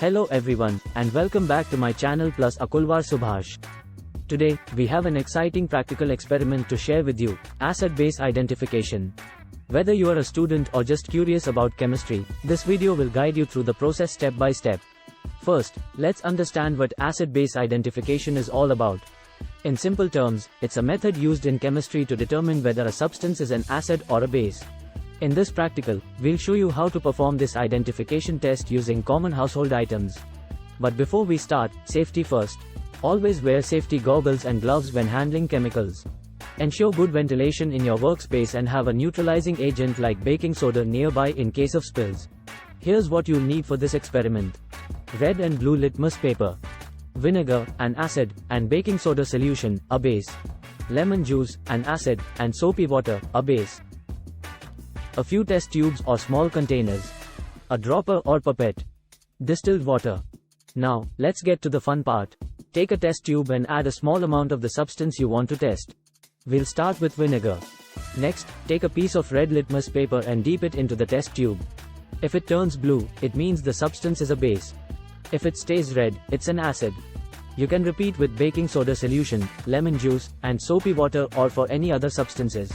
Hello everyone, and welcome back to my channel plus Akulwar Subhash. Today, we have an exciting practical experiment to share with you, acid-base identification. Whether you are a student or just curious about chemistry, this video will guide you through the process step by step. First, let's understand what acid-base identification is all about. In simple terms, it's a method used in chemistry to determine whether a substance is an acid or a base. In this practical, we'll show you how to perform this identification test using common household items. But before we start, safety first. Always wear safety goggles and gloves when handling chemicals. Ensure good ventilation in your workspace and have a neutralizing agent like baking soda nearby in case of spills. Here's what you'll need for this experiment. Red and blue litmus paper. Vinegar, an acid, and baking soda solution, a base. Lemon juice, an acid, and soapy water, a base. A few test tubes or small containers. A dropper or pipette. Distilled water. Now, let's get to the fun part. Take a test tube and add a small amount of the substance you want to test. We'll start with vinegar. Next, take a piece of red litmus paper and dip it into the test tube. If it turns blue, it means the substance is a base. If it stays red, it's an acid. You can repeat with baking soda solution, lemon juice, and soapy water or for any other substances.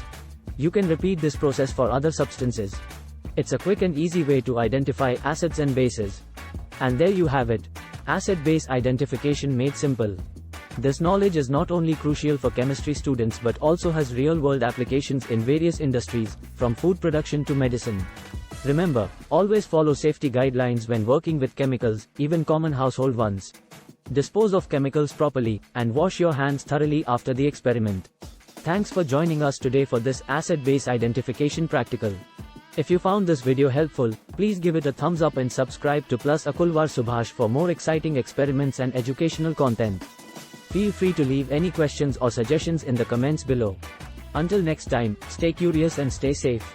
You can repeat this process for other substances. It's a quick and easy way to identify acids and bases. And there you have it. Acid-base identification made simple. This knowledge is not only crucial for chemistry students but also has real-world applications in various industries, from food production to medicine. Remember, always follow safety guidelines when working with chemicals, even common household ones. Dispose of chemicals properly, and wash your hands thoroughly after the experiment. Thanks for joining us today for this acid-base identification practical. If you found this video helpful, please give it a thumbs up and subscribe to Plus Akulwar Subhash for more exciting experiments and educational content. Feel free to leave any questions or suggestions in the comments below. Until next time, stay curious and stay safe.